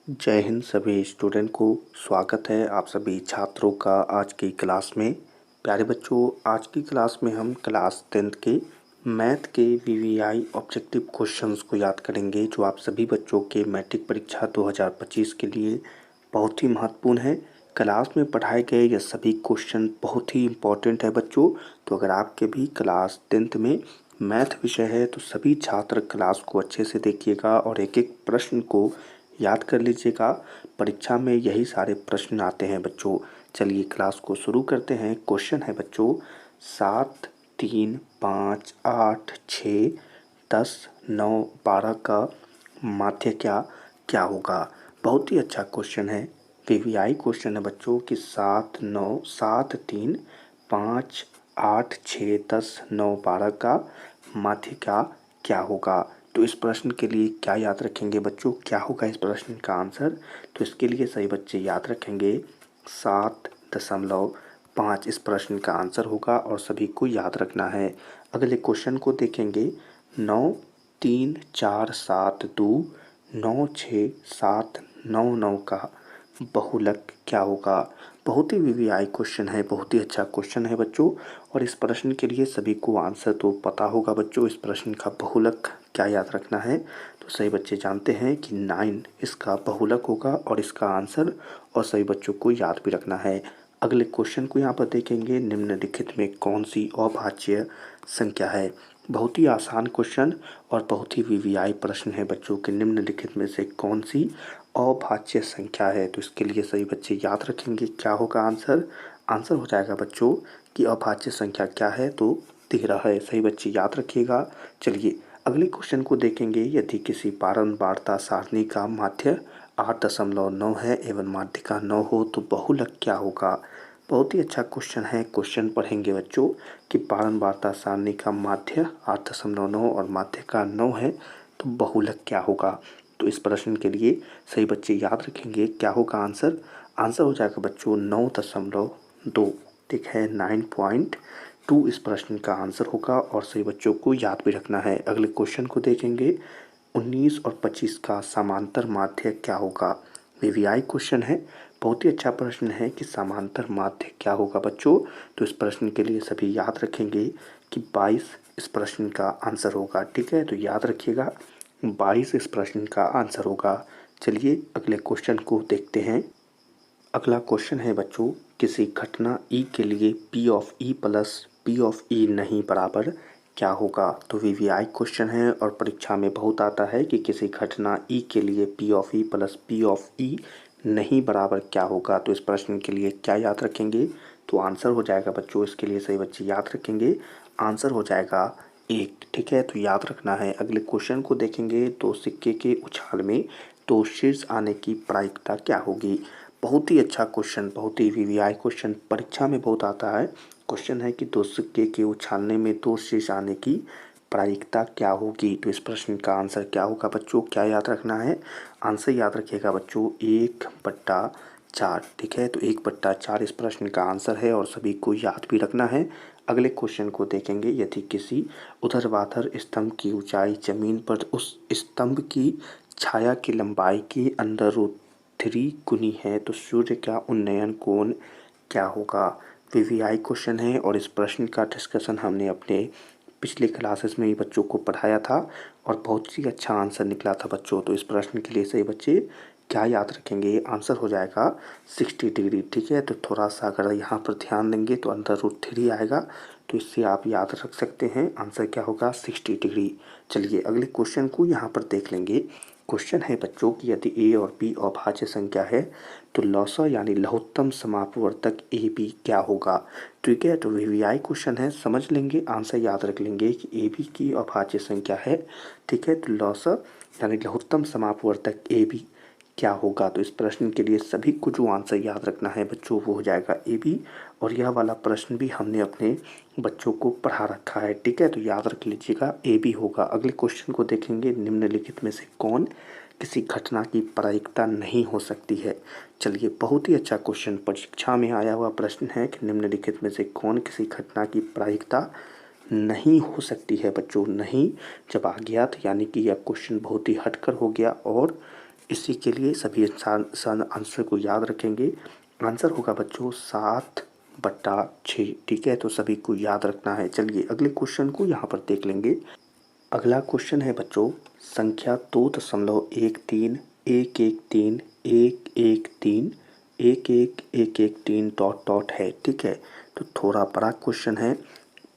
जय हिंद सभी स्टूडेंट को। स्वागत है आप सभी छात्रों का आज की क्लास में। प्यारे बच्चों, आज की क्लास में हम क्लास 10th के मैथ के वीवीआई ऑब्जेक्टिव क्वेश्चंस को याद करेंगे, जो आप सभी बच्चों के मैट्रिक परीक्षा 2025 के लिए बहुत ही महत्वपूर्ण है। क्लास में पढ़ाए गए ये सभी क्वेश्चन बहुत ही इम्पोर्टेंट है बच्चों। तो अगर आपके भी क्लास 10th में मैथ विषय है तो सभी छात्र क्लास को अच्छे से देखिएगा और एक एक प्रश्न को याद कर लीजिएगा। परीक्षा में यही सारे प्रश्न आते हैं बच्चों। चलिए क्लास को शुरू करते हैं। क्वेश्चन है बच्चों 7, 3, 5, 8, 6, 10, 9, 12 का माध्य क्या क्या होगा। बहुत ही अच्छा क्वेश्चन है, वीवीआई क्वेश्चन है बच्चों कि 7, 9, 7, 3, 5, 8, 6, 10, 9, 12 का माध्य का क्या होगा। तो इस प्रश्न के लिए क्या याद रखेंगे बच्चों, क्या होगा इस प्रश्न का आंसर। तो इसके लिए सही बच्चे याद रखेंगे 7.5 इस प्रश्न का आंसर होगा और सभी को याद रखना है। अगले क्वेश्चन को देखेंगे 9, 3, 4, 7, 2, 9, 6, 7, 9, 9 का बहुलक क्या होगा। बहुत ही वीवीआई क्वेश्चन है, बहुत ही अच्छा क्वेश्चन है बच्चों। और इस प्रश्न के लिए सभी को आंसर तो पता होगा बच्चों। इस प्रश्न का बहुलक क्या याद रखना है, तो सही बच्चे जानते हैं कि 9 इसका बहुलक होगा और इसका आंसर और सभी बच्चों को याद भी रखना है। अगले क्वेश्चन को यहाँ पर देखेंगे, निम्नलिखित में कौन सी अभाज्य संख्या है। बहुत ही आसान क्वेश्चन और बहुत ही वीवीआई प्रश्न है बच्चों के निम्नलिखित में से कौन सी अभाज्य संख्या है। तो इसके लिए सभी बच्चे याद रखेंगे क्या होगा आंसर। आंसर हो जाएगा बच्चों कि अभाज्य संख्या क्या है, तो 13 है। सही बच्चे याद रखिएगा। चलिए अगले क्वेश्चन को देखेंगे, यदि किसी बारंबारता सारणी का माध्य 8.9 है एवं माध्य का 9 हो तो बहुलक क्या होगा। बहुत ही अच्छा क्वेश्चन है। क्वेश्चन पढ़ेंगे बच्चों कि बारंबारता सारणी का माध्य 8.9 और माध्य का 9 है तो बहुलक क्या होगा। तो इस प्रश्न के लिए सही बच्चे याद रखेंगे क्या होगा आंसर। आंसर हो जाएगा बच्चों 9.2। ठीक है, 9.2 इस प्रश्न का आंसर होगा और सही बच्चों को याद भी रखना है। अगले क्वेश्चन को देखेंगे 19 और 25 का समांतर माध्य क्या होगा। वीवीआई क्वेश्चन है, बहुत ही अच्छा प्रश्न है कि समांतर माध्य क्या होगा बच्चों। तो इस प्रश्न के लिए सभी याद रखेंगे कि 22 इस प्रश्न का आंसर होगा। ठीक है, तो याद रखिएगा 22 इस प्रश्न का आंसर होगा। चलिए अगले क्वेश्चन को देखते हैं। अगला क्वेश्चन है बच्चों, किसी घटना ई के लिए P of E plus P of E नहीं बराबर क्या होगा। तो वीवीआई क्वेश्चन है और परीक्षा में बहुत आता है कि किसी घटना ई के लिए P of E plus P of E नहीं बराबर क्या होगा। तो इस प्रश्न के लिए क्या याद रखेंगे, तो आंसर हो जाएगा बच्चों, इसके लिए सही बच्चे याद रखेंगे, आंसर हो जाएगा 1। ठीक है, तो याद रखना है। अगले क्वेश्चन को देखेंगे तो सिक्के के उछाल में दो शीर्ष आने की प्रायिकता क्या होगी। बहुत ही अच्छा क्वेश्चन, बहुत ही वीवीआई क्वेश्चन परीक्षा में बहुत आता है। क्वेश्चन है कि दो सिक्के के उछालने में दो शीर्ष आने की प्रायिकता क्या होगी। तो इस प्रश्न का आंसर क्या होगा बच्चों, क्या याद रखना है। आंसर याद रखिएगा बच्चों 1/4। ठीक है, तो 1/4 इस प्रश्न का आंसर है और सभी को याद भी रखना है। अगले क्वेश्चन को देखेंगे, यदि किसी ऊर्ध्वाधर स्तंभ की ऊंचाई जमीन पर उस स्तंभ की छाया की लंबाई की √3 गुनी है तो सूर्य का उन्नयन कोण क्या होगा। वीवीआई क्वेश्चन है और इस प्रश्न का डिस्कशन हमने अपने पिछले क्लासेस में ही बच्चों को पढ़ाया था और बहुत ही अच्छा आंसर निकला था बच्चों। तो इस प्रश्न के लिए सही बच्चे क्या याद रखेंगे, आंसर हो जाएगा 60 डिग्री। ठीक है, तो थोड़ा सा अगर यहाँ पर ध्यान देंगे तो √3 आएगा, तो इससे आप याद रख सकते हैं आंसर क्या होगा 60 डिग्री। चलिए अगले क्वेश्चन को यहाँ पर देख लेंगे। क्वेश्चन है बच्चों कि यदि ए और बी अभाज्य संख्या है तो लौसा यानी लघुत्तम समापवर्तक ए बी क्या होगा। ठीक है, तो वीवीआई क्वेश्चन है, समझ लेंगे, आंसर याद रख लेंगे कि ए बी की अभाज्य संख्या है। ठीक है, तो लौसा यानी लघुत्तम समापवर्तक ए बी क्या होगा। तो इस प्रश्न के लिए सभी को जो आंसर याद रखना है बच्चों वो हो जाएगा ए बी। और यह वाला प्रश्न भी हमने अपने बच्चों को पढ़ा रखा है। ठीक है, तो याद रख लीजिएगा ए बी होगा। अगले क्वेश्चन को देखेंगे, निम्नलिखित में से कौन किसी घटना की प्रायिकता नहीं हो सकती है। चलिए बहुत ही अच्छा क्वेश्चन परीक्षा में आया हुआ प्रश्न है कि निम्नलिखित में से कौन किसी घटना की प्रायिकता नहीं हो सकती है बच्चों। नहीं जब आ गया तो यानी कि यह क्वेश्चन बहुत ही हटकर हो गया और इसी के लिए सभी इंसान आंसर को याद रखेंगे। आंसर होगा बच्चों 7/6। ठीक है, तो सभी को याद रखना है। चलिए अगले क्वेश्चन को यहाँ पर देख लेंगे। अगला क्वेश्चन है बच्चों संख्या 2.13 डॉट डॉट है। ठीक है, तो थोड़ा बड़ा क्वेश्चन है,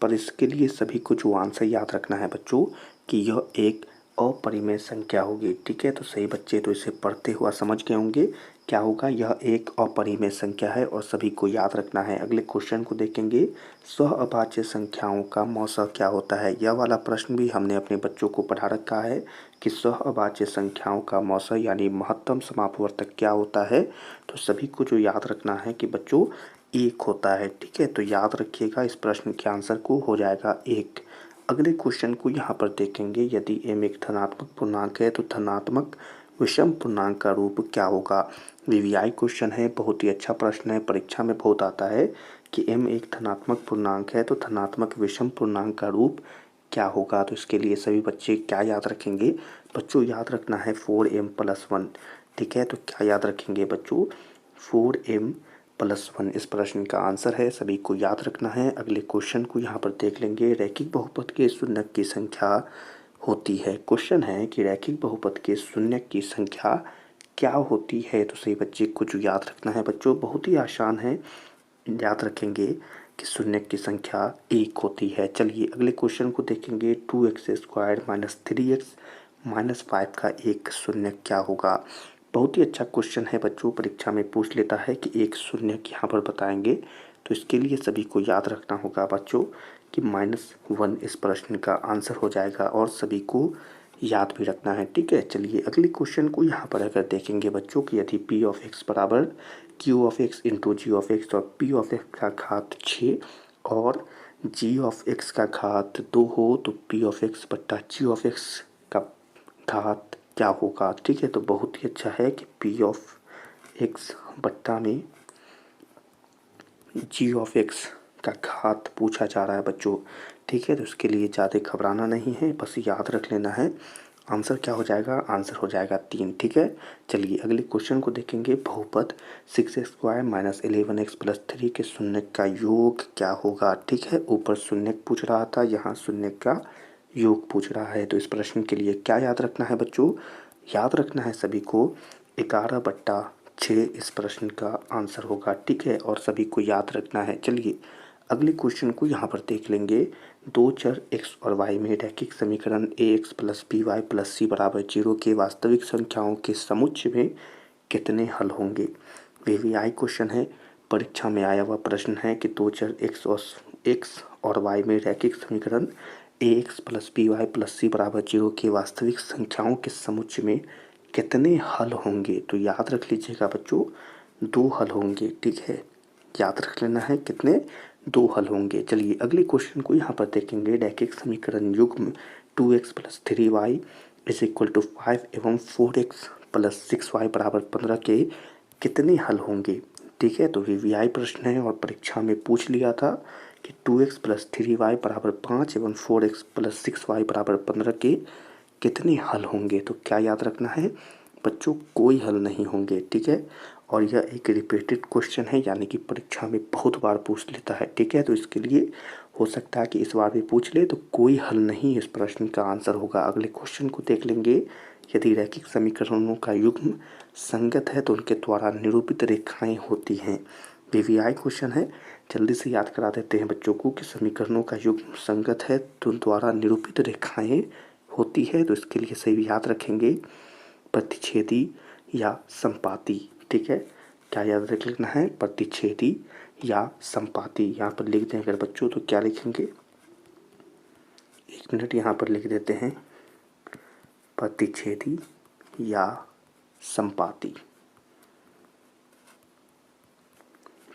पर इसके लिए सभी को जो आंसर याद रखना है बच्चों कि यह एक अपरिमेय संख्या होगी। ठीक है, तो सही बच्चे तो इसे पढ़ते हुआ समझ गए होंगे क्या होगा। यह एक अपरिमेय संख्या है और सभी को याद रखना है। अगले क्वेश्चन को देखेंगे, सहअभाज्य संख्याओं का मौसा क्या होता है। यह वाला प्रश्न भी हमने अपने बच्चों को पढ़ा रखा है कि सहअभाज्य संख्याओं का मौसा यानी महत्तम समापवर्तक क्या होता है। तो सभी को जो याद रखना है कि बच्चों 1 होता है। ठीक है, तो याद रखिएगा, इस प्रश्न के आंसर को हो जाएगा 1। अगले क्वेश्चन को यहाँ पर देखेंगे, यदि m एक धनात्मक पूर्णांक है तो धनात्मक विषम पूर्णांक का रूप क्या होगा। वीवीआई क्वेश्चन है, बहुत ही अच्छा प्रश्न है, परीक्षा में बहुत आता है कि m एक धनात्मक पूर्णांक है तो धनात्मक विषम पूर्णांक का रूप क्या होगा। तो इसके लिए सभी बच्चे क्या याद रखेंगे बच्चों, याद रखना है 4m+1। ठीक है, तो क्या याद रखेंगे बच्चों, 4m+1 इस प्रश्न का आंसर है, सभी को याद रखना है। अगले क्वेश्चन को यहाँ पर देख लेंगे, रैखिक बहुपद के शून्यक की संख्या होती है। क्वेश्चन है कि रैखिक बहुपद के शून्यक की संख्या क्या होती है। तो सही बच्चे कुछ याद रखना है बच्चों, बहुत ही आसान है, याद रखेंगे कि शून्यक की संख्या 1 होती है। चलिए अगले क्वेश्चन को देखेंगे, 2x² - 3x - 5 का एक शून्यक क्या होगा। बहुत ही अच्छा क्वेश्चन है बच्चों, परीक्षा में पूछ लेता है कि एक शून्यक यहाँ पर बताएंगे। तो इसके लिए सभी को याद रखना होगा बच्चों कि -1 इस प्रश्न का आंसर हो जाएगा और सभी को याद भी रखना है। ठीक है, चलिए अगले क्वेश्चन को यहाँ पर अगर देखेंगे बच्चों कि यदि p(x) बराबर q(x) इंटू g(x) और p(x) का घात 6 और g(x) का घात 2 हो तो p(x) बट्टा g(x) का घात क्या होगा। ठीक है, तो बहुत ही अच्छा है कि p(x) बट्टा में g(x) का घात पूछा जा रहा है बच्चों। ठीक है, तो इसके लिए ज़्यादा घबराना नहीं है, बस याद रख लेना है। आंसर क्या हो जाएगा, आंसर हो जाएगा 3। ठीक है, चलिए अगले क्वेश्चन को देखेंगे, बहुपद 6x² - 11x + 3 के शून्यक का योग क्या होगा। ठीक है, ऊपर शून्यक पूछ रहा था, यहाँ शून्यक का योग पूछ रहा है। तो इस प्रश्न के लिए क्या याद रखना है बच्चों, याद रखना है सभी को 11/6 इस प्रश्न का आंसर होगा। ठीक है, और सभी को याद रखना है। चलिए अगले क्वेश्चन को यहाँ पर देख लेंगे, दो चर x और y में रैखिक समीकरण ax + by + c बराबर 0 के वास्तविक संख्याओं के समुच्चय में कितने हल होंगे। वीवीआई क्वेश्चन है, परीक्षा में आया हुआ प्रश्न है कि दो चर x और y में रैखिक समीकरण ax + by + c बराबर 0 के वास्तविक संख्याओं के समुच्चय में कितने हल होंगे। तो याद रख लीजिएगा बच्चों, 2 हल होंगे। ठीक है, याद रख लेना है कितने, 2 हल होंगे। चलिए अगले क्वेश्चन को यहाँ पर देखेंगे, रैखिक समीकरण युग्म 2x + 3y = 5 एवं 4x + 6y बराबर 15 के कितने हल होंगे। ठीक है, तो वीवीआई प्रश्न है और परीक्षा में पूछ लिया था कि 2x + 3y बराबर 5 एवं 4x + 6y बराबर 15 के कितने हल होंगे। तो क्या याद रखना है बच्चों, कोई हल नहीं होंगे। ठीक है, और यह एक रिपीटेड क्वेश्चन है, यानी कि परीक्षा में बहुत बार पूछ लेता है। ठीक है, तो इसके लिए हो सकता है कि इस बार भी पूछ ले, तो कोई हल नहीं इस प्रश्न का आंसर होगा। अगले क्वेश्चन को देख लेंगे, यदि रैखिक समीकरणों का युग्म संगत है तो उनके द्वारा निरूपित रेखाएं होती हैं। वीवीआई क्वेश्चन है, जल्दी से याद करा देते हैं बच्चों को कि समीकरणों का युग्म संगत है तो उन द्वारा निरूपित रेखाएं होती है। तो इसके लिए सही याद रखेंगे, प्रतिच्छेदी या संपाती। ठीक है, क्या याद रख लेना है, प्रतिच्छेदी या संपाती। यहाँ पर लिख दें अगर बच्चों तो क्या लिखेंगे, 1 मिनट यहाँ पर लिख देते हैं, प्रतिच्छेदी या संपाती।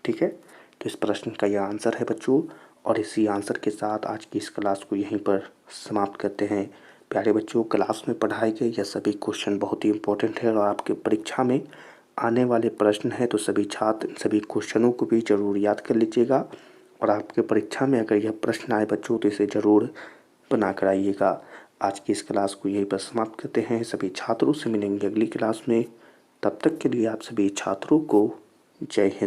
ठीक है, तो इस प्रश्न का यह आंसर है बच्चों, और इसी आंसर के साथ आज की इस क्लास को यहीं पर समाप्त करते हैं। प्यारे बच्चों, क्लास में पढ़ाए गए यह सभी क्वेश्चन बहुत ही इम्पोर्टेंट है और आपके परीक्षा में आने वाले प्रश्न हैं, तो सभी छात्र सभी क्वेश्चनों को भी ज़रूर याद कर लीजिएगा। और आपके परीक्षा में अगर यह प्रश्न आए बच्चों तो इसे ज़रूर बना कर आइएगा। आज की इस क्लास को यहीं पर समाप्त करते हैं। सभी छात्रों से मिलेंगे अगली क्लास में। तब तक के लिए आप सभी छात्रों को जय हिंद।